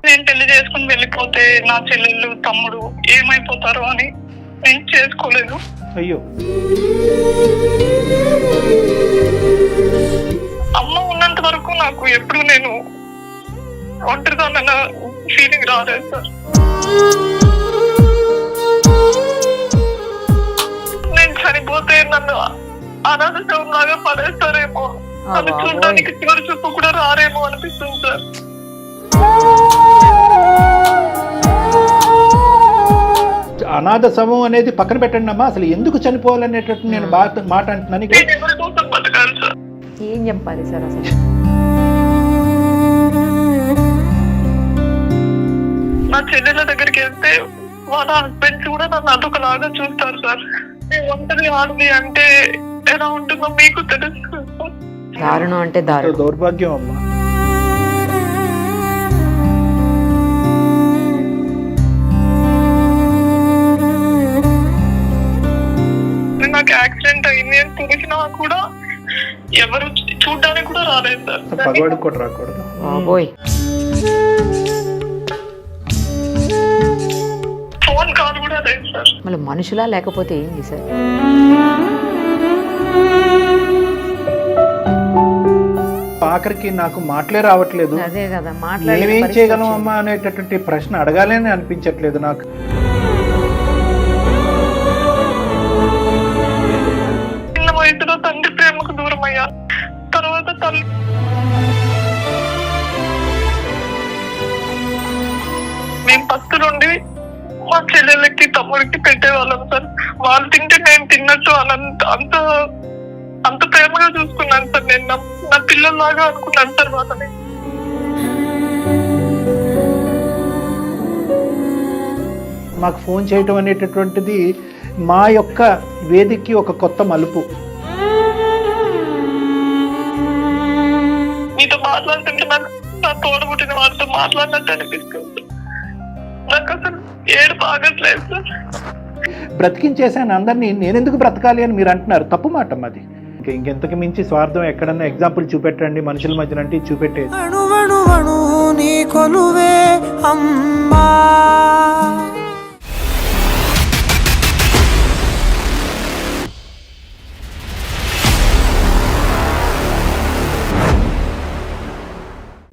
నేను పెళ్లి చేసుకుని వెళ్ళిపోతే నా చెల్లెళ్ళు తమ్ముడు ఏమైపోతారో అని నేను చేసుకోలేదు. అయ్యో, అమ్మ ఉన్నంత వరకు నాకు ఎప్పుడు నేను ఒంటరిదానన్న ఫీలింగ్ రాలేదు సార్. నేను చనిపోతే నన్ను అనాథ శవం లాగా పడేస్తారేమో, నన్ను చూడడానికి చివరి చూపు కూడా రారేమో అనిపిస్తుంది సార్. అనాథ శవం అనేది పక్కన పెట్టండి అమ్మా, అసలు ఎందుకు చనిపోవాలనేటట్టు నేను మాట అంటున్నాను. నేను ఎవరి కోసం బతకాలి సార్? ఏం చెప్పాలి సార్ అసలు? నా చెల్లెల దగ్గరికి వెళ్తే వాళ్ళ హస్బెండ్స్ కూడా నన్ను అదొకలాగా చూస్తారు సార్. ఒంటరి ఆడది అంటే ఎలా ఉంటుందో మీకు తెలుసు. దారుణం అంటే దారుణం, దౌర్భాగ్యం అమ్మా. నాకు యాక్సిడెంట్ అయింది అని తెలిసినా కూడా ఎవరు చూడడానికి కూడా రాలేదు సార్. పగవాడికి కూడా రాకూడదు. ఫోన్ కాల్ కూడా లేదు సార్. మళ్ళీ మనుషులా లేకపోతే ఏంది సార్? ఆఖరికి నాకు మాటలే రావట్లేదు. అదే కదా, మేమేం చేయగలం అమ్మా అనేటటువంటి ప్రశ్న అడగాలని అనిపించట్లేదు నాకు. చిన్న వయసులో తండ్రి ప్రేమకు దూరం అయ్యా. తర్వాత తల్లి మేము పస్తులుండి మా చెల్లెళ్ళకి తమ్ముడికి పెట్టేవాళ్ళం సార్. వాళ్ళు తింటే నేను తిన్నట్టు అంత అంత ప్రేమగా చూసుకున్నాను సార్. నేను నా పిల్లల్లాగా అనుకున్నాను సార్ వాళ్ళని. మాకు ఫోన్ చేయటం అనేటటువంటిది మా యొక్క వేదికకి ఒక కొత్త మలుపు. మీతో మాట్లాడుతుంటే నాకు నా తోడబుట్టిన వాళ్ళతో మాట్లాడినట్టు అనిపిస్తుంది. నాకు అసలు ఏడుపు ఆగట్లేదు సార్. బ్రతికించేసాను అందరినీ, నేనెందుకు బ్రతకాలి అని మీరు అంటున్నారు. తప్పు మాట అది. ఇంకెంతకు మించి స్వార్థం ఎక్కడన్నా ఎగ్జాంపుల్ చూపెట్టండి మనుషుల మధ్యన అంటే చూపెట్టేది.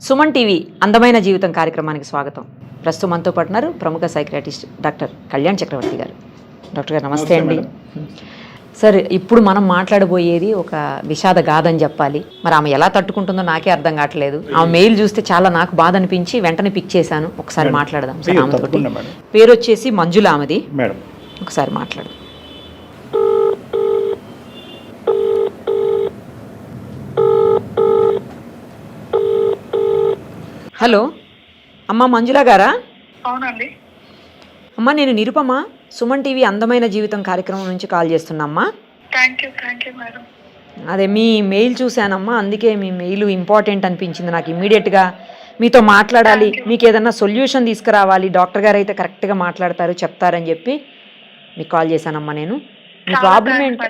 సుమన్ టీవీ అందమైన జీవితం కార్యక్రమానికి స్వాగతం. ప్రస్తుతం మనతో పాటున్నారు ప్రముఖ సైకియాట్రిస్ట్ డాక్టర్ కళ్యాణ్ చక్రవర్తి గారు. డాక్టర్ గారు నమస్తే అండి. సార్, ఇప్పుడు మనం మాట్లాడబోయేది ఒక విషాద గాథ అని చెప్పాలి. మరి ఆమె ఎలా తట్టుకుంటుందో నాకే అర్థం కావట్లేదు. ఆమె మెయిల్ చూస్తే చాలా నాకు బాధ అనిపించి వెంటనే పిక్ చేశాను. ఒకసారి మాట్లాడదాం సార్ ఆమెతోటి. పేరు వచ్చేసి మంజుల ఆమెది. ఒకసారి మాట్లాడదాం. హలో అమ్మ, మంజుల గారా? అవునండి. అమ్మ, నేను నిరుపమ, సుమన్ టీవీ అందమైన జీవితం కార్యక్రమం నుంచి కాల్ చేస్తున్నామ్మా. Thank you madam. అదే మీ మెయిల్ చూశానమ్మా, అందుకే మీ మెయిల్ ఇంపార్టెంట్ అనిపించింది నాకు. ఇమ్మీడియట్గా మీతో మాట్లాడాలి, మీకు ఏదన్నా సొల్యూషన్ తీసుకురావాలి, డాక్టర్ గారు అయితే కరెక్ట్గా మాట్లాడతారు చెప్తారని చెప్పి మీకు కాల్ చేశానమ్మా. నేను మీ ప్రాబ్లం ఏంటి?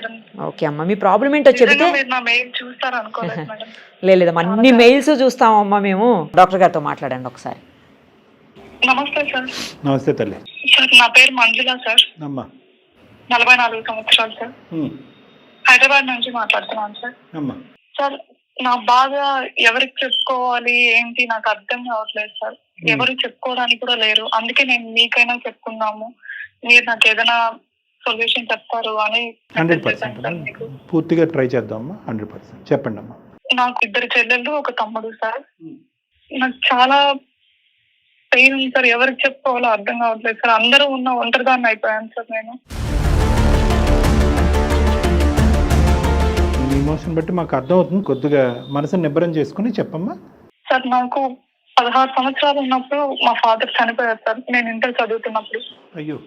ఓకే అమ్మా, మీ ప్రాబ్లం ఏంటో చెబితే. లేదమ్మా, అన్ని మెయిల్స్ చూస్తామమ్మా మేము. డాక్టర్ గారితో మాట్లాడండి ఒకసారి. నమస్తే సార్. నమస్తే తల్లి. సార్, నా పేరు మంజుల సార్. 44 సంవత్సరాలు సార్. హైదరాబాద్ నుంచి మాట్లాడుతున్నాను సార్. సార్, నా బాధ ఎవరికి చెప్పుకోవాలి ఏంటి నాకు అర్థం కావట్లేదు సార్. ఎవరు చెప్పుకోవడానికి కూడా లేరు. అందుకే నేను మీకైనా చెప్పుకున్నాము, మీరు నాకు ఏదైనా సొల్యూషన్ చెప్తారు అని. 100% పూర్తిగా ట్రై చేద్దామమ్మా. 100% చెప్పండి అమ్మా. నాకు 2 చెల్లెళ్ళు, 1 తమ్ముడు సార్. నాకు చాలా పెయిన్ ఉంది సార్. ఎవరికి చెప్పుకోవాలో అర్థం కావట్లేదు సార్. అందరూ ఉన్న ఒంటరిదాన్ని అయిపోయాను సార్ నేను. ఎమోషన్ బట్టి మాకు అర్థం అవుతుంది. కొద్దిగా మనసుని నిబ్బరం చేసుకుని చెప్పమ్మా. సార్, నాకు 16 సంవత్సరాలు ఉన్నప్పుడు మా ఫాదర్ చనిపోయారు సార్. నేను ఇంటర్ చదువుతున్నప్పుడు. అయ్యో.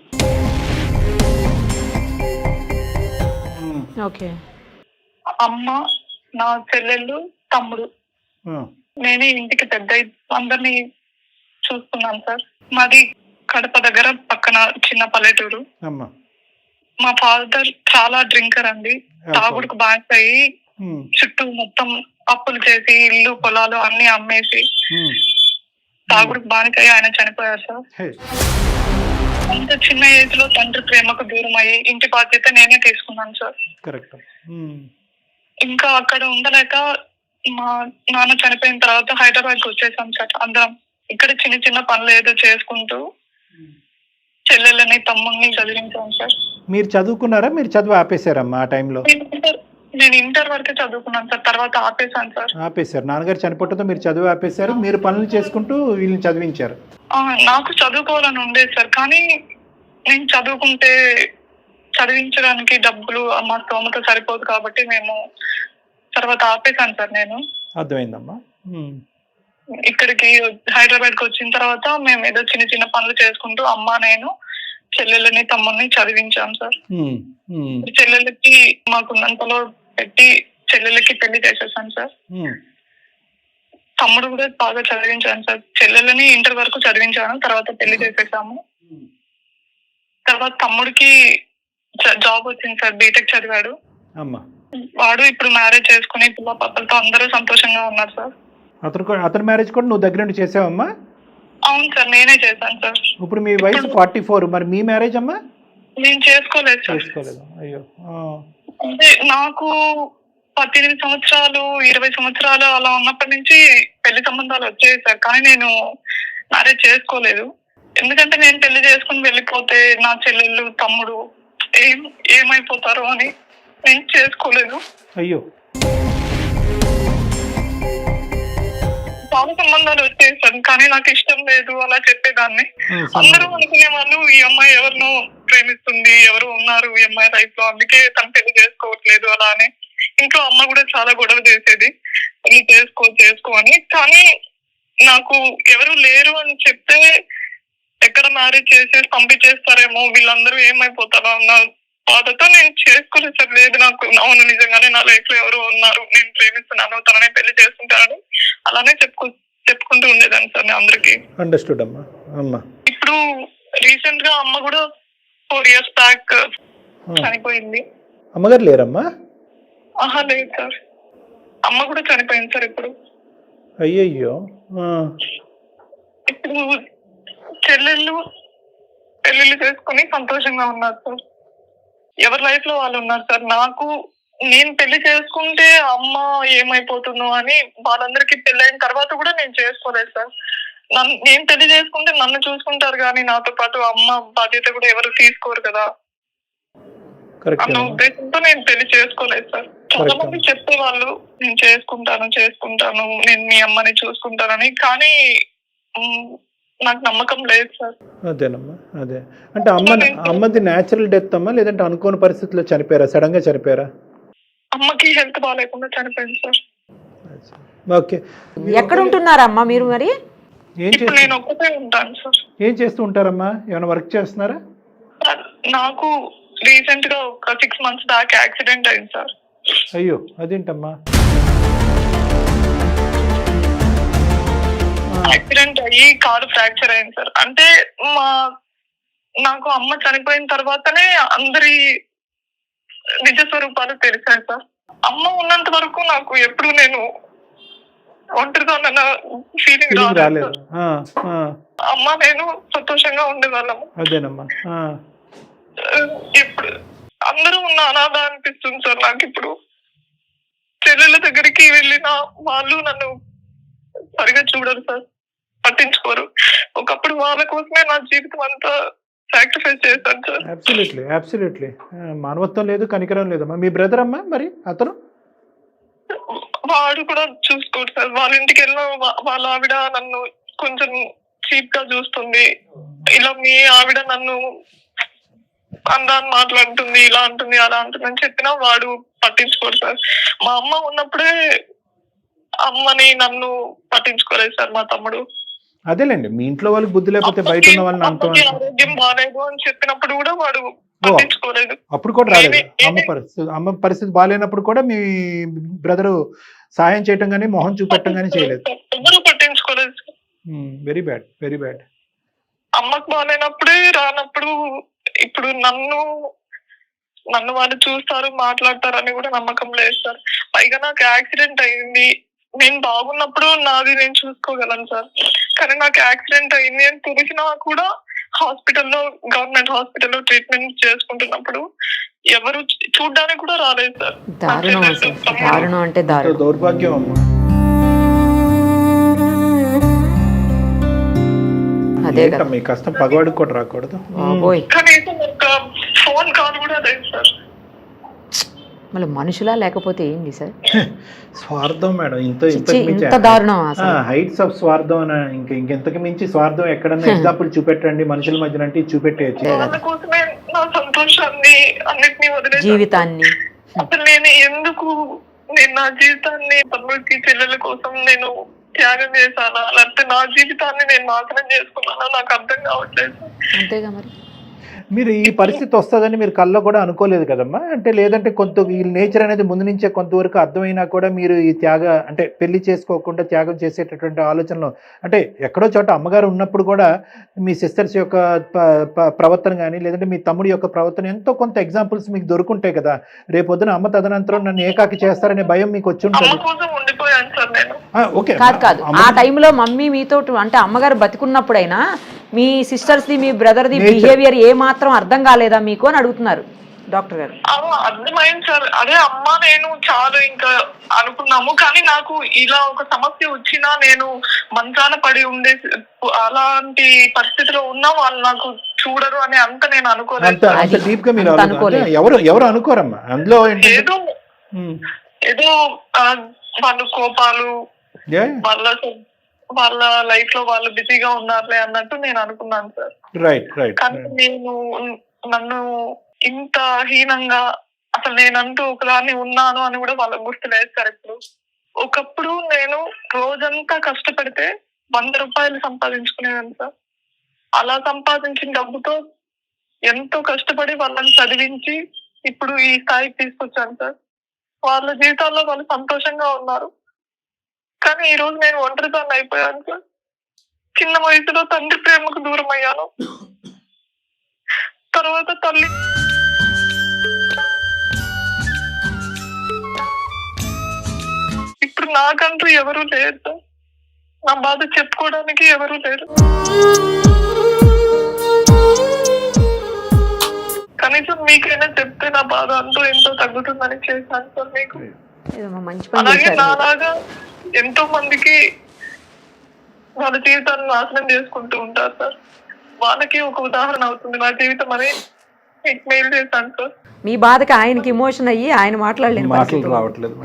ఓకే. అమ్మ, నా చెల్లెళ్ళు, తమ్ముడు, నేనే ఇంటికి పెద్ద, అందరినీ చూసుకున్నాను సార్. మాది కడప దగ్గర పక్కన చిన్న పల్లెటూరు. మా ఫాదర్ చాలా డ్రింకర్ అండి. తాగుడుకు బానిస అయ్యి చుట్టూ మొత్తం అప్పులు చేసి ఇల్లు పొలాలు అన్ని అమ్మేసి తాగుడుకు బానికై ఆయన చనిపోయారు సార్. హే. అంత చిన్న ఏజ్ లో తండ్రి ప్రేమకు దూరం అయ్యి ఇంటి బాధ్యత నేనే తీసుకున్నాను సార్. కరెక్ట్. ఇంకా అక్కడ ఉండలేక మా నాన్న చనిపోయిన తర్వాత హైదరాబాద్ కి వచ్చేసాం సార్. అందరం ఇక్కడ చిన్న చిన్న పనులు ఏదో చేసుకుంటూ చెల్లెళ్ళని తమ్ముడిని చదివించాం సార్. మీరు చదువుకున్నారా? మీరు చదువు ఆపేశారమ్మా ఆ టైంలో? నేను ఇంటర్ వరకే చదువుకున్నాను సార్, తర్వాత ఆపేశాను సార్. ఆపేశారు. నాన్నగారు చనిపోవడంతో మీరు చదువు ఆపేశారు, మీరు పనులు చేసుకుంటూ వీళ్ళని చదివించారు. నాకు చదువుకోవాలని ఉండేది సార్, కానీ నేను చదువుకుంటే చదివించడానికి డబ్బులు మా స్తోమత సరిపోదు కాబట్టి మేము తర్వాత ఆపేశాను సార్. నేను అర్థమైందమ్మా. ఇక్కడికి హైదరాబాద్ కి వచ్చిన తర్వాత మేము ఏదో చిన్న చిన్న పనులు చేసుకుంటూ అమ్మ నేను చెల్లెళ్ళని తమ్ముడిని చదివించాం సార్. చెల్లెళ్ళకి మాకున్నంతలో పెట్టి చెల్లెళ్ళకి పెళ్లి చేసేసాను సార్. తమ్ముడు కూడా బాగా చదివించాను సార్. చెల్లెళ్ళని ఇంటర్ వరకు చదివించాను, తర్వాత పెళ్లి చేసేసాము. తర్వాత తమ్ముడికి జాబ్ వచ్చింది సార్, బీటెక్ చదివాడు. వాడు ఇప్పుడు మ్యారేజ్ చేసుకుని పిల్ల పాపలతో అందరూ సంతోషంగా ఉన్నారు సార్. అతను మ్యారేజ్ కూడా నువ్వు దగ్గర నుండి చేసావమ్మా? అవును సార్, నేనే చేశాను సార్. ఇప్పుడు మీ వయసు 44, మరి మీ మ్యారేజ్ అమ్మా? నేను చేసుకోలేదు సార్. చేసుకోలేదు. అయ్యో. అంటే నాకు 18 సంవత్సరాలు 20 సంవత్సరాలు అలా ఉన్నప్పటి నుంచి పెళ్లి సంబంధాలు వచ్చాయి సార్, కానీ నేను మ్యారేజ్ చేసుకోలేదు. ఎందుకంటే నేను పెళ్లి చేసుకుని వెళ్ళిపోతే నా చెల్లెళ్ళు తమ్ముడు ఏమైపోతారో అని నేను చేసుకోలేదు. అయ్యో. చాలా సంబంధాలు వచ్చాయి సార్, కానీ నాకు ఇష్టం లేదు అలా చెప్పేదాన్ని. అందరూ అనుకునే వాళ్ళు ఈ అమ్మాయి ఎవరినో ప్రేమిస్తుంది, ఎవరు ఉన్నారు ఈ అమ్మాయి లైఫ్ లో, అందుకే తను పెళ్లి చేసుకోవట్లేదు అలా అని. ఇంట్లో అమ్మ కూడా చాలా గొడవ చేసేది, పెళ్లి చేసుకో అని. కానీ నాకు ఎవరు లేరు అని చెప్తే ఎక్కడ మ్యారేజ్ చేసేసి పంపించేస్తారేమో, వీళ్ళందరూ ఏమైపోతారో అన్న బాధతో నేను చేసుకోలేదు సార్. లేదు, నాకు అవును నిజంగానే నా లైఫ్ లో ఎవరు ఉన్నారు, నేను ప్రేమిస్తున్నాను, తననే పెళ్లి చేసుకుంటానని అలానే చెప్పుకుంటూ ఉండేదాన్ని సార్ నేను అందరికి. అండర్స్టూడ్ అమ్మా. అమ్మా ఇప్పుడు రీసెంట్ గా అమ్మ కూడా 4 years బ్యాక్ చనిపోయింది. అమ్మగారు లేరమ్మా? ఆహా లేదు సార్, అమ్మ కూడా చనిపోయింది సార్ ఇప్పుడు. అయ్యయ్యో. ఇప్పుడు చెల్లెళ్ళు పెళ్లిళ్ళు చేసుకుని సంతోషంగా ఉన్నారు సార్. ఎవరి లైఫ్ లో వాళ్ళు ఉన్నారు సార్. నాకు నేను పెళ్లి చేసుకుంటే అమ్మ ఏమైపోతుందో అని వాళ్ళందరికీ పెళ్ళైన తర్వాత కూడా నేను చేసుకోలేదు సార్. నేను పెళ్లి చేసుకుంటే నన్ను చూసుకుంటారు కానీ నాతో పాటు అమ్మ బాధ్యత కూడా ఎవరు తీసుకోరు కదా అన్న ఉద్దేశంతో నేను పెళ్లి చేసుకోలేదు సార్. చాలా మంది చెప్పేవాళ్ళు నేను చేసుకుంటాను, నేను మీ అమ్మని చూసుకుంటానని, కానీ నాకు నమ్మకం లేదు సార్. అదేనమ్మా. అదే అంటే అమ్మది న్యాచురల్ డెత్ అమ్మా, లేదంటే అనుకోని పరిస్థితుల్లో చనిపోయారా? సడన్ గా చనిపోయారా? అమ్మకి హెల్త్ బాగాలేకుండా చనిపోయింది సార్. ఓకే. ఎక్కడ ఉంటున్నారమ్మా మీరు? మరి నేను ఒక్కటే ఉంటాను సార్. ఏం చేస్తూ ఉంటారమ్మా? ఏమైనా వర్క్ చేస్తున్నారా? నాకు రీసెంట్ గా ఒక 6 months బ్యాక్ యాక్సిడెంట్ అయింది సార్. అయ్యో, అదేంటమ్మా? యాక్సిడెంట్ అయ్యి కాలు ఫ్రాక్చర్ అయింది సార్. అంటే నాకు అమ్మ చనిపోయిన తర్వాతనే అందరి నిజ స్వరూపాలు తెలిసాయి సార్. అమ్మ ఉన్నంత వరకు నాకు ఎప్పుడు నేను ఒంటరిగా ఉన్న ఫీలింగ్ రాలేదు. అమ్మ నేను సంతోషంగా ఉండేవాళ్ళము. అదేనమ్మా. ఇప్పుడు అందరూ ఉన్న అనాథ అనిపిస్తుంది సార్ నాకు. ఇప్పుడు చెల్లెళ్ళ దగ్గరికి వెళ్ళిన వాళ్ళు నన్ను సరిగా చూడరు సార్, పట్టించుకోరు. ఒకప్పుడు వాళ్ళ కోసమే నా జీవితం అంతా సాక్రిఫైస్ చేశాను సార్. అబ్సల్యూట్లీ. మానవత్వం లేదు, కనికరం లేదమ్మా. మీ బ్రదర్ అమ్మా మరి? అతను వాడు కూడా చూసుకోడు సార్. వాళ్ళ ఇంటికి వెళ్ళిన వాళ్ళ ఆవిడ నన్ను కొంచెం చీప్ గా చూస్తుంది. ఇలా మీ ఆవిడ నన్ను అందాన్ని మాట్లాడుతుంది, ఇలా అంటుంది అలా అంటుంది అని చెప్పినా వాడు పట్టించుకోడు సార్. మా అమ్మ ఉన్నప్పుడే అమ్మని నన్ను పట్టించుకోలేదు సార్ మా తమ్ముడు. అదేలేండి, మీ ఇంట్లో వాళ్ళకి బుద్ధి లేకపోతే బయట ఉన్న వాళ్ళని ఆరోగ్యం బాగాలేదు అని చెప్పినప్పుడు కూడా వాడు పట్టించుకోలేదు. అప్పుడు కూడా రాలేదు. అమ్మ పరిస్థితి బాగాలేనప్పుడు కూడా మీ బ్రదరు సాయం చేయటం కానీ మొహం చూపెట్టడం కానీ చేయలేదు. ఎవరు పట్టించుకోలేదు. Very bad. అమ్మకు బాగాలేనప్పుడే రానప్పుడు ఇప్పుడు నన్ను వాళ్ళు చూస్తారు, మాట్లాడతారు అని కూడా నమ్మకం లేదు సార్. పైగా నాకు యాక్సిడెంట్ అయింది, నేను బాగున్నప్పుడు నాది నేను చూసుకోగలను సార్. కానీ నాకు యాక్సిడెంట్ అయింది అని తెలిసినా కూడా హాస్పిటల్లో, గవర్నమెంట్ హాస్పిటల్లో ట్రీట్మెంట్ చేసుకుంటున్నప్పుడు ఎవరు చూడ్డానికి కూడా రాలేదు సార్. దారుణం అసలు, దారుణం అంటే దారుణం. దౌర్భాగ్యం అమ్మా. అదే కదా, మీ కష్టం పగవాడికి కూడా రాకూడదు. కనీసం ఒక ఫోన్ కాల్ కూడా లేదు సార్. మళ్ళీ మనుషులా లేకపోతే ఏంటి సార్? స్వార్థం మేడం, ఇంత దారుణం అసలు. హైట్స్ ఆఫ్ స్వార్థం అని ఇంకెంతకు మించి స్వార్థం ఎక్కడన్నా ఎగ్జాంపుల్ చూపెట్టండి మనుషుల మధ్యన అంటే చూపెట్టేయచ్చు. వాళ్ళ కోసమే నా సంతోషాన్ని అన్నిటినీ వదిలేసి జీవితాన్ని అసలు నేను ఎందుకు నా జీవితాన్ని తమ్ముడికి చెల్లెల కోసం నేను త్యాగం చేశానా, లేకపోతే నా జీవితాన్ని నేను నాశనం చేసుకున్నానా నాకు అర్థం కావట్లేదు. అంతేగా మరి. మీరు ఈ పరిస్థితి వస్తుందని మీరు కల్లో కూడా అనుకోలేదు కదమ్మా? అంటే లేదంటే కొంత ఈ నేచర్ అనేది ముందు నుంచే కొంతవరకు అర్థమైనా కూడా మీరు ఈ అంటే పెళ్లి చేసుకోకుండా త్యాగం చేసేటటువంటి ఆలోచనలో, అంటే ఎక్కడో చోట అమ్మగారు ఉన్నప్పుడు కూడా మీ సిస్టర్స్ యొక్క ప్రవర్తన కానీ లేదంటే మీ తమ్ముడి యొక్క ప్రవర్తన ఎంతో కొంత ఎగ్జాంపుల్స్ మీకు దొరుకుంటాయి కదా. రేపొద్దున అమ్మ తదనంతరం నన్ను ఏకాకి చేస్తారనే భయం మీకు వచ్చి ఉంటుంది. కాదు, ఆ టైంలో మమ్మీ మీతో అంటే అమ్మగారు బతికున్నప్పుడైనా మీ సిస్టర్స్ ది, మీ బ్రదర్ ది బిహేవియర్ ఏ మాత్రం అర్థం కాలేదా మీకు అని అడుగుతున్నారు డాక్టర్ గారు. అర్థమైంది సార్. అదే అమ్మ నేను చాలా ఇంకా అనుకున్నాము, కానీ నాకు ఇలా ఒక సమస్య వచ్చినా నేను మంచాన పడి ఉండే అలాంటి పరిస్థితిలో ఉన్నా వాళ్ళు నాకు చూడరు అని అంత నేను అనుకోలేదు. ఎవరు అనుకోరమ్మా అందులో. ఏదో వాళ్ళు కోపాలు, వాళ్ళ లైఫ్ లో వాళ్ళు బిజీగా ఉన్నారులే అన్నట్టు నేను అనుకున్నాను సార్. కానీ నన్ను ఇంత హీనంగా అసలు నేనంటూ ఒకదాన్ని ఉన్నాను అని కూడా వాళ్ళకు గుర్తులేదు సార్. ఇప్పుడు ఒకప్పుడు నేను రోజంతా కష్టపడితే 100 రూపాయలు సంపాదించుకునేదాన్ని సార్. అలా సంపాదించిన డబ్బుతో ఎంతో కష్టపడి వాళ్ళని చదివించి ఇప్పుడు ఈ స్థాయికి తీసుకొచ్చాను సార్. వాళ్ళ జీవితాల్లో వాళ్ళు సంతోషంగా ఉన్నారు. కానీ ఈ రోజు నేను ఒంటరిదాన్ని అయిపోయాను సార్. చిన్న వయసులో తండ్రి ప్రేమకు దూరం అయ్యాను. తర్వాత తల్లి ఇప్పుడు నాకంటూ ఎవరూ లేరు సార్. నా బాధ చెప్పుకోవడానికి ఎవరూ లేరు. కనీసం మీకైనా చెప్తే నా బాధ అంటూ ఎంతో తగ్గుతుందని చేశాను సార్ మీకు. అలాగే నాలాగా ఎంతో మందికి వాళ్ళ జీవితాన్ని నాశనం చేసుకుంటూ ఉంటారు సార్. వాళ్ళకి ఒక ఉదాహరణ అవుతుంది నా జీవితం అని మీకు మెయిల్ చేశాను సార్. మీ బాధకి ఆయనకి ఎమోషన్ అయ్యి ఆయన మాట్లాడలేదు.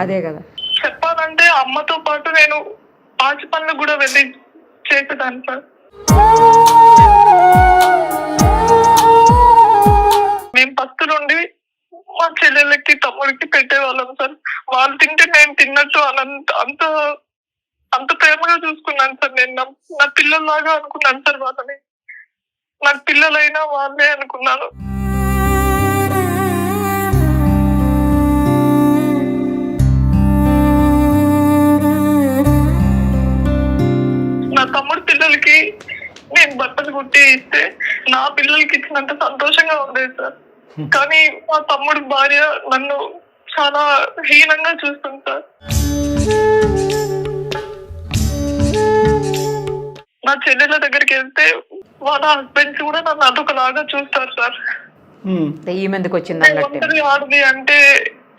అదే కదా చెప్పాలంటే అమ్మతో పాటు నేను పాచి పనులు కూడా వెళ్ళి చేసేదాన్ని సార్. మేము పస్తులుండి మా చెల్లెళ్ళకి తమ్ముడికి పెట్టేవాళ్ళం సార్. వాళ్ళు తింటే నేను తిన్నట్టు అంత ప్రేమగా చూసుకున్నాను సార్. నేను నా పిల్లల్లాగా అనుకున్నాను సార్ వాళ్ళని. నాకు పిల్లలైనా వాళ్ళే అనుకున్నాను. నా తమ్ముడు పిల్లలకి నేను బట్టలు కుట్టి ఇస్తే నా పిల్లలకి ఇచ్చినంత సంతోషంగా ఉండేది సార్. కానీ మా తమ్ముడు భార్య నన్ను చాలా హీనంగా చూస్తుంది సార్. నా చెల్లెల దగ్గరికి వెళ్తే వాళ్ళ హస్బెండ్స్ కూడా నన్ను అదొకలాగా చూస్తారు సార్. ఒంటరి ఆడది అంటే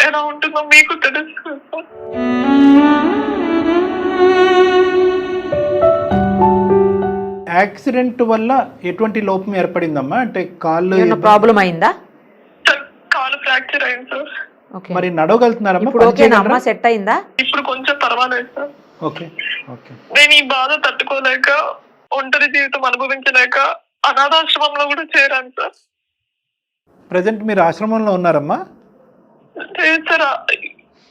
ఎలా ఉంటుందో మీకు తెలుసు సార్. యాక్సిడెంట్ వల్ల ఎటువంటి లోపం ఏర్పడిందమ్మా? అంటే కాళ్ళు ప్రాబ్లం అయిందా? కాలు ఫ్రాక్చర్ అయింది సార్. మరి నడవగలుగుతున్నారమ్మా? సెట్ అయిందా? ఇప్పుడు కొంచెం పర్వాలేదు సార్. ఓకే. నేను ఈ బాధ తట్టుకోలేక ఒంటరి జీవితం అనుభవించలేక అనాథాశ్రమంలో కూడా చేరాను సార్. ప్రెసెంట్ మీరు ఆశ్రమంలో ఉన్నారమ్మా? సార్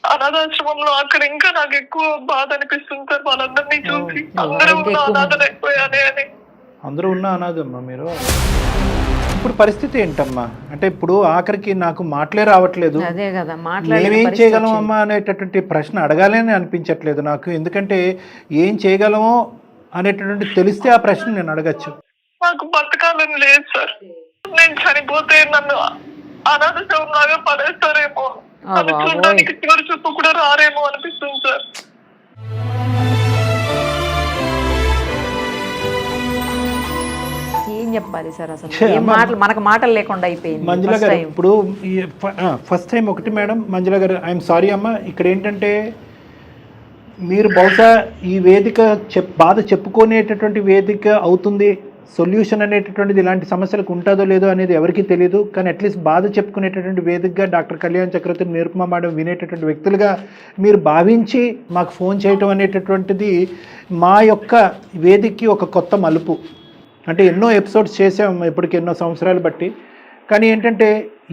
అనాథాశ్రమంలో అక్కడ ఇంకా నాకు ఎక్కువ బాధ అనిపిస్తుంది సార్. వాళ్ళందరినీ చూసి అందరూ ఉన్న అనాథలు అయిపోయానే అని. అందరూ ఉన్న అనాథమ్మా మీరు. ఇప్పుడు పరిస్థితి ఏంటమ్మా? అంటే ఇప్పుడు ఆఖరికి నాకు మాటలే రావట్లేదు, మేమేం చేయగలం అమ్మా అనేటటువంటి ప్రశ్న అడగాలని అనిపించట్లేదు నాకు. ఎందుకంటే ఏం చేయగలమో అనేటటువంటి తెలిస్తే ఆ ప్రశ్న నేను అడగచ్చు. నాకు బతకాలని లేదు సార్. నేను చనిపోతే నన్ను అనాథ శవంలాగా పడేస్తారేమో, నన్ను చూడడానికి చివరి చూపు కూడా రారేమో అనిపిస్తుంది సార్. అది సార్ అసలు ఏం మాటలు, మనకు మాటలు లేకుండా అయిపోయింది. మంజుల గారు ఇప్పుడు ఫస్ట్ టైం ఒకటి మేడం, మంజుల గారు ఐఎమ్ సారీ అమ్మ, ఇక్కడ ఏంటంటే మీరు బహుశా ఈ వేదిక బాధ చెప్పుకునేటటువంటి వేదిక అవుతుంది, సొల్యూషన్ అనేటటువంటిది ఇలాంటి సమస్యలకు ఉంటుందో లేదో అనేది ఎవరికీ తెలియదు, కానీ అట్లీస్ట్ బాధ చెప్పుకునేటటువంటి వేదికగా డాక్టర్ కళ్యాణ్ చక్రవర్తి, నిరుపమ మేడం వినేటటువంటి వ్యక్తులుగా మీరు భావించి మాకు ఫోన్ చేయటం అనేటటువంటిది మా యొక్క వేదికకి ఒక కొత్త మలుపు. అంటే ఎన్నో ఎపిసోడ్స్ చేసాము ఇప్పటికి ఎన్నో సంవత్సరాలు బట్టి, కానీ ఏంటంటే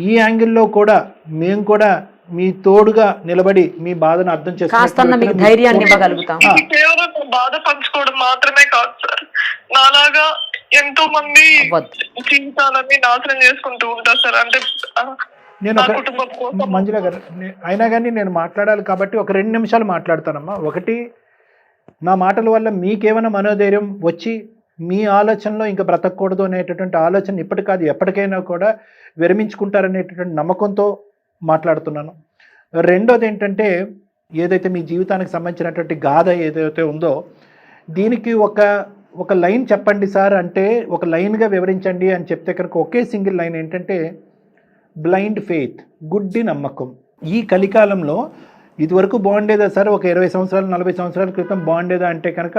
ఈ యాంగిల్లో కూడా మేము కూడా మీ తోడుగా నిలబడి మీ బాధను అర్థం చేసుకుని ధైర్యాన్ని ఇవ్వగలుగుతాం. కేవలం బాధ పంచుకోవడం మాత్రమే కాదు సార్, నాలాగా ఎంతో మంది జీవితాలని నాశనం చేసుకుంటూ ఉంటారు సార్. అంటే నేను మంజుల గారు అయినా కానీ నేను మాట్లాడాలి కాబట్టి ఒక 2 నిమిషాలు మాట్లాడతానమ్మా. ఒకటి, నా మాటల వల్ల మీకేమైనా మనోధైర్యం వచ్చి మీ ఆలోచనలో ఇంకా బ్రతకూడదు అనేటటువంటి ఆలోచన ఇప్పటి కాదు ఎప్పటికైనా కూడా విరమించుకుంటారనేటటువంటి నమ్మకంతో మాట్లాడుతున్నాను. రెండోది ఏంటంటే, ఏదైతే మీ జీవితానికి సంబంధించినటువంటి గాథ ఏదైతే ఉందో దీనికి ఒక లైన్ చెప్పండి సార్ అంటే, ఒక లైన్గా వివరించండి అని చెప్తే కనుక ఒకే సింగిల్ లైన్ ఏంటంటే, బ్లైండ్ ఫెయిత్, గుడ్డి నమ్మకం. ఈ కలికాలంలో ఇదివరకు బాగుండేదా సార్, ఒక 20 సంవత్సరాలు 40 సంవత్సరాల క్రితం బాగుండేదా అంటే కనుక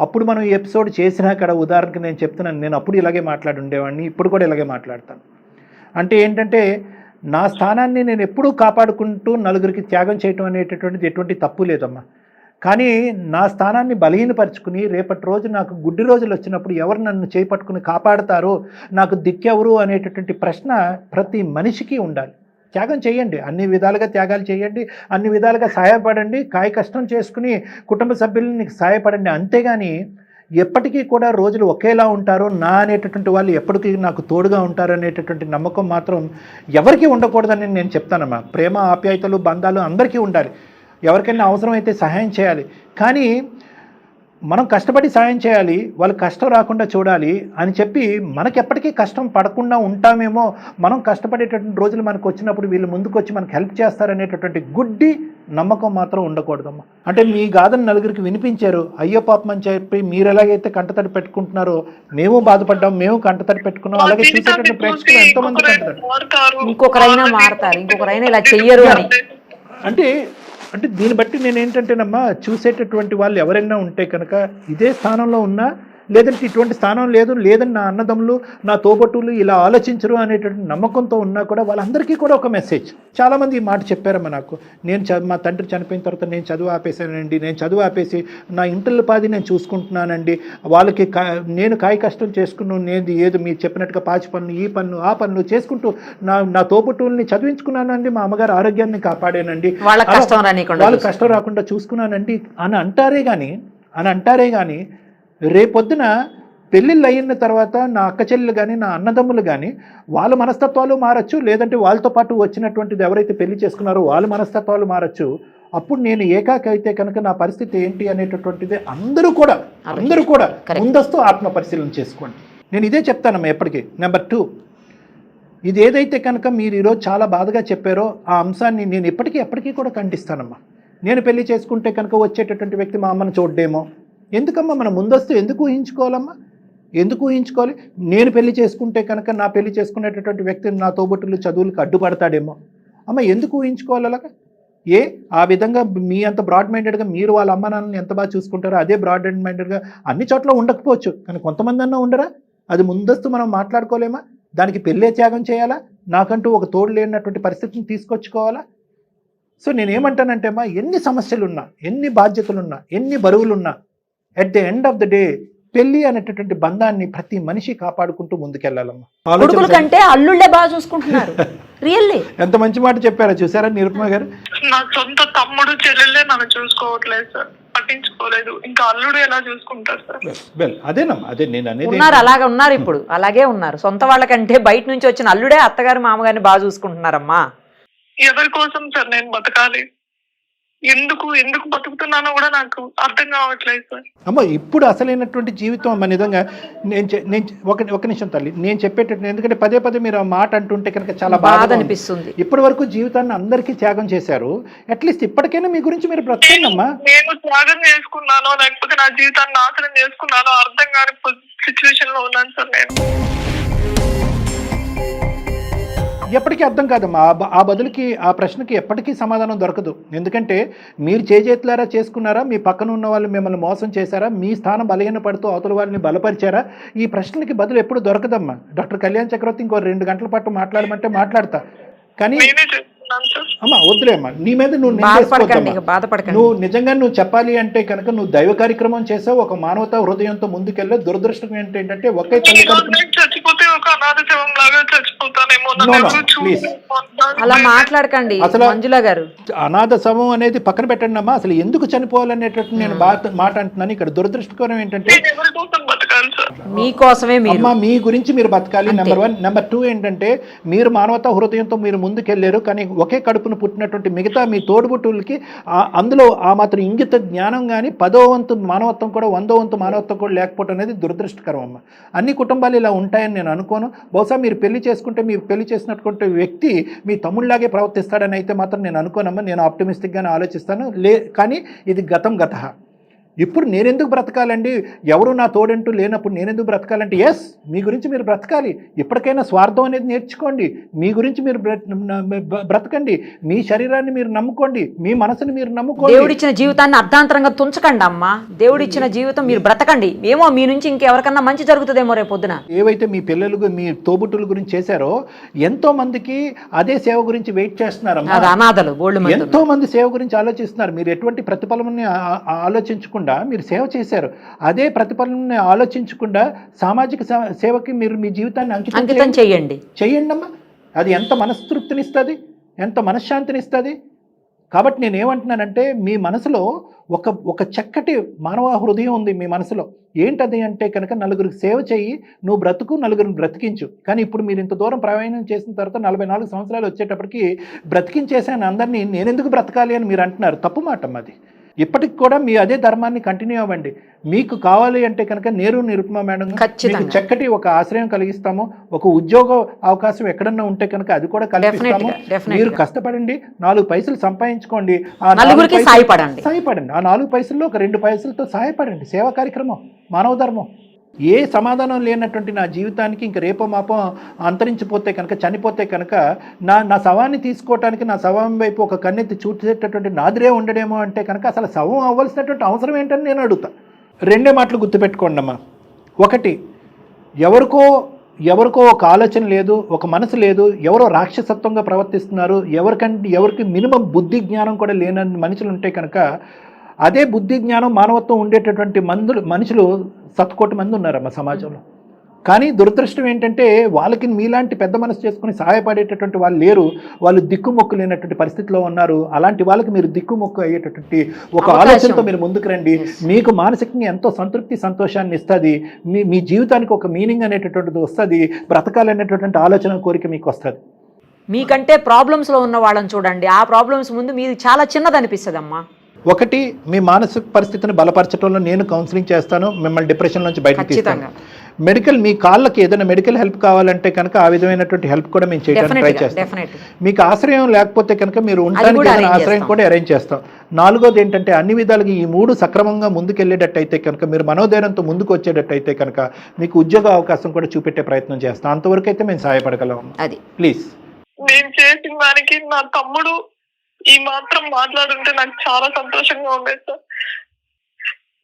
అప్పుడు మనం ఈ ఎపిసోడ్ చేసినా అక్కడ ఉదాహరణకు నేను చెప్తున్నాను, నేను అప్పుడు ఇలాగే మాట్లాడి ఉండేవాడిని, ఇప్పుడు కూడా ఇలాగే మాట్లాడతాను. అంటే ఏంటంటే, నా స్థానాన్ని నేను ఎప్పుడూ కాపాడుకుంటూ నలుగురికి త్యాగం చేయటం అనేటటువంటిది ఎటువంటి తప్పు లేదమ్మా. కానీ నా స్థానాన్ని బలహీనపరుచుకుని రేపటి రోజు నాకు గుడ్డి రోజులు వచ్చినప్పుడు ఎవరు నన్ను చేపట్టుకుని కాపాడతారో, నాకు దిక్కెవరు అనేటటువంటి ప్రశ్న ప్రతి మనిషికి ఉండాలి. త్యాగం చేయండి, అన్ని విధాలుగా త్యాగాలు చేయండి, అన్ని విధాలుగా సహాయపడండి, కాయ కష్టం చేసుకుని కుటుంబ సభ్యులని సహాయపడండి. అంతేగాని ఎప్పటికీ కూడా రోజులు ఒకేలా ఉంటారో, నా అనేటటువంటి వాళ్ళు ఎప్పటికీ నాకు తోడుగా ఉంటారు అనేటటువంటి నమ్మకం మాత్రం ఎవరికీ ఉండకూడదని నేను చెప్తానమ్మా. ప్రేమ, ఆప్యాయతలు, బంధాలు అందరికీ ఉండాలి, ఎవరికైనా అవసరమైతే సహాయం చేయాలి. కానీ మనం కష్టపడి సాయం చేయాలి, వాళ్ళు కష్టం రాకుండా చూడాలి అని చెప్పి మనకి ఎప్పటికీ కష్టం పడకుండా ఉంటామేమో, మనం కష్టపడేటటువంటి రోజులు మనకు వచ్చినప్పుడు వీళ్ళు ముందుకు వచ్చి మనకు హెల్ప్ చేస్తారనేటటువంటి గుడ్డి నమ్మకం మాత్రం ఉండకూడదమ్మా. అంటే మీ గాథను నలుగురికి వినిపించారు, అయ్యో పాపం అని చెప్పి మీరు ఎలాగైతే కంటతడి పెట్టుకుంటున్నారో మేము బాధపడ్డాం, మేము కంటతడి పెట్టుకున్నాం, అలాగే చూసేటటువంటి ప్రేక్షకులు ఎంతోమంది కంటతడి, ఇంకొకరైనా మారుతారు, ఇంకొకరైనా ఇలా చెయ్యరు అని. అంటే దీన్ని బట్టి నేను ఏంటంటేనమ్మా, చూసేటటువంటి వాళ్ళు ఎవరైనా ఉంటే కనుక ఇదే స్థానంలో ఉన్నా, లేదంటే ఇటువంటి స్థానం లేదని నా అన్నదమ్ములు, నా తోబట్టులు ఇలా ఆలోచించరు అనేటువంటి నమ్మకంతో ఉన్నా కూడా వాళ్ళందరికీ కూడా ఒక మెసేజ్. చాలామంది ఈ మాట చెప్పారమ్మా నాకు, మా తండ్రి చనిపోయిన తర్వాత నేను చదువు ఆపేసానండి, నేను చదువు ఆపేసి నా ఇంటిల పాది నేను చూసుకుంటున్నానండి, వాళ్ళకి నేను కాయ కష్టం చేసుకున్నాను, నేను ఏదో మీరు చెప్పినట్టుగా పాచి పనులు, ఈ పనులు, ఆ పనులు చేసుకుంటూ నా తోబట్టుల్ని చదివించుకున్నానండి, మా అమ్మగారు ఆరోగ్యాన్ని కాపాడానండి, వాళ్ళకి కష్టం రాకుండా చూసుకున్నానండి అని అంటారే కానీ రేపొద్దున పెళ్ళిళ్ళు అయిన తర్వాత నా అక్క చెల్లెలు కానీ, నా అన్నదమ్ములు కానీ వాళ్ళ మనస్తత్వాలు మారచ్చు, లేదంటే వాళ్ళతో పాటు వచ్చినటువంటిది ఎవరైతే పెళ్లి చేసుకున్నారో వాళ్ళ మనస్తత్వాలు మారచ్చు. అప్పుడు నేను ఏకాకైతే కనుక నా పరిస్థితి ఏంటి అనేటటువంటిది అందరూ కూడా ముందస్తు ఆత్మ పరిశీలన చేసుకోండి. నేను ఇదే చెప్తానమ్మా ఎప్పటికీ. నెంబర్ 2, ఇది ఏదైతే కనుక మీరు ఈరోజు చాలా బాధగా చెప్పారో ఆ అంశాన్ని నేను ఎప్పటికీ కూడా ఖండిస్తానమ్మా. నేను పెళ్లి చేసుకుంటే కనుక వచ్చేటటువంటి వ్యక్తి మా అమ్మను చూడడేమో, ఎందుకమ్మా మనం ముందస్తు ఎందుకు ఊహించుకోవాలమ్మా, ఎందుకు ఊహించుకోవాలి? నేను పెళ్లి చేసుకుంటే కనుక నా పెళ్లి చేసుకునేటటువంటి వ్యక్తిని నా తోబుట్టులు చదువులకు అడ్డుపడతాడేమో, అమ్మ ఎందుకు ఊహించుకోవాలి అలాగా? ఆ విధంగా మీ అంత బ్రాడ్ మైండెడ్గా మీరు వాళ్ళ అమ్మ నాన్నని ఎంత బాగా చూసుకుంటారో అదే బ్రాడ్ మైండెడ్గా అన్ని చోట్ల ఉండకపోవచ్చు, కానీ కొంతమంది అన్నా ఉండరా? అది ముందస్తు మనం మాట్లాడుకోలేమా? దానికి పెళ్ళే త్యాగం చేయాలా? నాకంటూ ఒక తోడు లేనటువంటి పరిస్థితిని తీసుకొచ్చుకోవాలా? సో నేనేమంటానంటే అమ్మా, ఎన్ని సమస్యలున్నా, ఎన్ని బాధ్యతలున్నా, ఎన్ని బరువులున్నా, at the end of the day పెళ్లి అనేటటువంటి బంధాన్ని ప్రతి మనిషి కాపాడుకుంటూ ముందుకెళ్లాలమ్మా. కొడుకుల కంటే అల్లుళ్ళే బాగా చూసుకుంటున్నారు. రియల్లీ ఎంత మంచి మాట చెప్పారా, చూసారా నిరుపమ గారు? నా సొంత తమ్ముడు చెల్లెళ్ళే నన్ను చూసుకోవట్లేదు సార్, పట్టించుకోలేదు, ఇంకా అల్లుడు ఎలా చూసుకుంటారు సార్? అదేనమ్మా, అదే నేను అనేది. ఉన్నారు, అలాగే ఉన్నారు, ఇప్పుడు అలాగే ఉన్నారు. సొంత వాళ్ళకంటే బయట నుంచి వచ్చిన అల్లుడే అత్తగారు మామగారిని బాగా చూసుకుంటున్నారమ్మా. ఎవరి కోసం సార్ నేను బతకాలి? ఎందుకు బతుకుతున్నానో కూడా నాకు అర్థం కావట్లేదు సార్. అమ్మ ఇప్పుడు అసలైనటువంటి జీవితం అమ్మ నిజంగా నేను ఒక నిమిషం తల్లి నేను చెప్పేటట్టు, ఎందుకంటే పదే పదే మీరు ఆ మాట అంటుంటే కనుక చాలా బాధ అనిపిస్తుంది. ఇప్పటి వరకు జీవితాన్ని అందరికీ త్యాగం చేశారు, అట్లీస్ట్ ఇప్పటికైనా మీ గురించి మీరు బ్రతకండమ్మా. నేను త్యాగం చేసుకున్నానో లేకపోతే నా జీవితాన్ని నాశనం చేసుకున్నానో అర్థం కాని సిచ్యువేషన్ లో ఉన్నాను సార్ నేను. ఎప్పటికీ అర్థం కాదమ్మా. ఆ బదులుకి ఆ ప్రశ్నకి ఎప్పటికీ సమాధానం దొరకదు. ఎందుకంటే మీరు చేతులారా చేసుకున్నారా, మీ పక్కన ఉన్న వాళ్ళు మిమ్మల్ని మోసం చేశారా, మీ స్థానం బలహీన పడుతూ అవతల వాళ్ళని బలపరిచారా, ఈ ప్రశ్నకి బదులు ఎప్పుడు దొరకదమ్మా. డాక్టర్ కళ్యాణ్ చక్రవర్తి ఇంకో 2 గంటల పాటు మాట్లాడమంటే మాట్లాడతా, కానీ అమ్మా వద్దులే అమ్మా, నీ మీద నువ్వు నిజంగా నువ్వు చెప్పాలి అంటే కనుక నువ్వు దైవ కార్యక్రమం చేసావు, ఒక మానవతా హృదయంతో ముందుకెళ్ళి. దురదృష్టం ఏంటంటే ఒకే తల్లి అలా మాట్లాడకండి అసలు మంజులా గారు. అనాథ శవం అనేది పక్కన పెట్టండి అమ్మా. అసలు ఎందుకు చనిపోవాలనేటట్టు నేను మాట అంటున్నాను. ఇక్కడ దురదృష్టకరం ఏంటంటే మీకోసమే అమ్మా, మీ గురించి మీరు బతకాలి. నెంబర్ 1. నెంబర్ 2 ఏంటంటే మీరు మానవతా హృదయంతో మీరు ముందుకెళ్ళారు, కానీ ఒకే కడుపును పుట్టినటువంటి మిగతా మీ తోడుబుట్టులకి అందులో ఆ మాత్రం ఇంగిత జ్ఞానం కానీ 10వ వంతు మానవత్వం కూడా 100వ వంతు మానవత్వం కూడా లేకపోవడం అనేది దురదృష్టకరం అమ్మ. అన్ని కుటుంబాలు ఇలా ఉంటాయని నేను అనుకోను. బహుశా మీరు పెళ్లి చేసుకుంటే మీరు పెళ్లి చేసినటువంటి వ్యక్తి మీ తమ్ముళ్లాగే ప్రవర్తిస్తాడని అయితే మాత్రం నేను అనుకోనమ్మా. నేను ఆప్టమిస్టిక్గానే ఆలోచిస్తాను. కానీ ఇది గతం గతః. ఇప్పుడు నేనెందుకు బ్రతకాలండి, ఎవరు నా తోడంటూ లేనప్పుడు నేనెందుకు బ్రతకాలంటే, ఎస్ మీ గురించి మీరు బ్రతకాలి. ఇప్పటికైనా స్వార్థం అనేది నేర్చుకోండి. మీ గురించి మీరు బ్రతకండి. మీ శరీరాన్ని మీరు నమ్ముకోండి, మీ మనసుని మీరు నమ్ముకోండి. దేవుడిచ్చిన జీవితాన్ని అర్ధాంతరంగా తుంచకండి అమ్మా. దేవుడిచ్చిన జీవితం మీరు బ్రతకండి. ఏమో మీ నుంచి ఇంకెవరికన్నా మంచి జరుగుతుందేమో రేపు పొద్దున. ఏవైతే మీ పిల్లలు మీ తోబుట్టుల గురించి చేశారో ఎంతో మందికి అదే సేవ గురించి వెయిట్ చేస్తున్నారమ్మా. అనాథలు ఎంతో మంది సేవ గురించి ఆలోచిస్తున్నారు. మీరు ఎటువంటి ప్రతిఫలాన్ని ఆలోచించకుండా మీరు సేవ చేశారు. అదే ప్రతిఫలాన్ని ఆలోచించకుండా సామాజిక సేవకి మీరు మీ జీవితాన్ని అంకితం చేయండి అమ్మా. అది ఎంత మనస్తృప్తినిస్తుంది, ఎంత మనశ్శాంతినిస్తుంది. కాబట్టి నేను ఏమంటున్నానంటే మీ మనసులో ఒక చక్కటి మానవ హృదయం ఉంది మీ మనసులో. ఏంటది అంటే కనుక నలుగురికి సేవ చెయ్యి, నువ్వు బ్రతుకు, నలుగురిని బ్రతికించు. కానీ ఇప్పుడు మీరు ఇంత దూరం ప్రయాణం చేసిన తర్వాత 44 సంవత్సరాలు వచ్చేటప్పటికి బ్రతికించేసాను అందరినీ, నేనెందుకు బ్రతకాలి అని మీరు అంటున్నారు. తప్పు మాట అది. ఇప్పటికి కూడా మీ అదే ధర్మాన్ని కంటిన్యూ అవ్వండి. మీకు కావాలి అంటే కనుక నేరు నిరుపమ మేడం మీకు చక్కటి ఒక ఆశ్రయం కలిగిస్తాము. ఒక ఉద్యోగ అవకాశం ఎక్కడన్నా ఉంటే కనుక అది కూడా కలిగిస్తాము. మీరు కష్టపడండి, 4 పైసలు సంపాదించుకోండి, సాయపడండి. ఆ 4 పైసల్లో ఒక 2 పైసలతో సహాయపడండి. సేవా కార్యక్రమం, మానవ ధర్మం. ఏ సమాధానం లేనటువంటి నా జీవితానికి ఇంక రేపో మాపో అంతరించిపోతే కనుక, చనిపోతే కనుక నా శవాన్ని తీసుకోవటానికి నా శవం వైపు ఒక కన్నెత్తి చూసేటటువంటి నాదిరే ఉండడేమో అంటే కనుక అసలు శవం అవ్వాల్సినటువంటి అవసరం ఏంటని నేను అడుగుతా. 2 మాటలు గుర్తుపెట్టుకోండి అమ్మా. 1, ఎవరికో ఒక ఆలోచన లేదు, ఒక మనసు లేదు, ఎవరో రాక్షసత్వంగా ప్రవర్తిస్తున్నారు, ఎవరికి మినిమం బుద్ధి జ్ఞానం కూడా లేని మనుషులు ఉంటే కనుక అదే బుద్ధి జ్ఞానం మానవత్వం ఉండేటటువంటి మనుషులు 100 కోట్ల మంది ఉన్నారమ్మ సమాజంలో. కానీ దురదృష్టం ఏంటంటే వాళ్ళకి మీలాంటి పెద్ద మనసు చేసుకుని సహాయపడేటటువంటి వాళ్ళు లేరు. వాళ్ళు దిక్కుమొక్కు లేనటువంటి పరిస్థితిలో ఉన్నారు. అలాంటి వాళ్ళకి మీరు దిక్కుమొక్కు అయ్యేటటువంటి ఒక ఆలోచనతో మీరు ముందుకు రండి. మీకు మానసికంగా ఎంతో సంతృప్తి, సంతోషాన్ని ఇస్తుంది. మీ జీవితానికి ఒక మీనింగ్ అనేటటువంటిది వస్తుంది. బ్రతకాలనేటటువంటి ఆలోచన, కోరిక మీకు వస్తుంది. మీకంటే ప్రాబ్లమ్స్లో ఉన్న వాళ్ళని చూడండి, ఆ ప్రాబ్లమ్స్ ముందు మీరు చాలా చిన్నది అనిపిస్తుంది అమ్మా. 1, మీ మానసిక పరిస్థితిని బలపరచడంలో నేను కౌన్సిలింగ్ చేస్తాను, మిమ్మల్ని డిప్రెషన్ నుంచి బయటకు తీస్తాను. మీ కాళ్ళకి ఏదైనా మెడికల్ హెల్ప్ కావాలంటే కనుక ఆ విధమైనటువంటి హెల్ప్ కూడా మేము చేయడానికి ట్రై చేస్తాం. మీకు ఆశ్రయం లేకపోతే కనుక మీరు ఉండడానికి ఏదైనా ఆశ్రయం కూడా అరేంజ్ చేస్తాం. 4వది ఏంటంటే అన్ని విధాలుగా ఈ 3 సక్రమంగా ముందుకెళ్ళేటట్టయితే కనుక, మీరు మనోధైర్యంతో ముందుకు వచ్చేటట్టయితే కనుక మీకు ఉద్యోగ అవకాశం కూడా చూపెట్టే ప్రయత్నం చేస్తాం. అంతవరకు అయితే మేము సహాయపడగలం. అది ప్లీజ్. నేను చేసిన దానికి నా తమ్ముడు ఈ మాత్రం మాట్లాడుంటే నాకు చాలా సంతోషంగా ఉండేది సార్.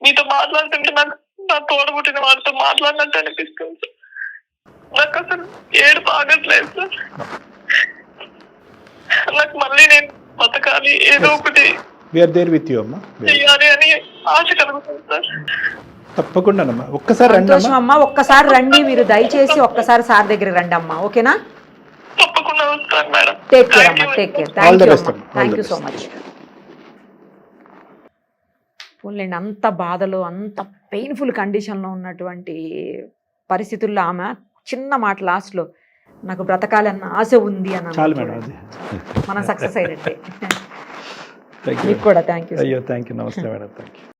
మీతో మాట్లాడుతుంటే నాకు నా తోడబుట్టిన వాడితో మాట్లాడినట్టు అనిపిస్తుంది. నాకు అసలు ఏడుపు ఆగట్లేదు సార్. నాకు మళ్ళీ నేను బతకాలి, ఏదో ఒకటి చేయాలి అని ఆశ కలుగుతుంది సార్. తప్పకుండా ఒక్కసారి రండి, మీరు దయచేసి ఒక్కసారి సార్ దగ్గర రండి అమ్మా. ఓకేనా? తప్పకుండా వస్తాను మేడం. టేక్ కేర్ అమ్మా. Take care. Thank you so much. పోన్లేండి, అంత బాధలో, అంత పెయిన్ఫుల్ కండిషన్లో ఉన్నటువంటి పరిస్థితుల్లో ఆమె చిన్న మాట లాస్ట్లో నాకు బ్రతకాలన్న ఆశ ఉంది అని మనం సక్సెస్ అయినట్టే. థ్యాంక్ యూ మీకు కూడా థ్యాంక్ యూ. అయ్యో థ్యాంక్ యూ, నమస్తే మేడం, థ్యాంక్ యూ.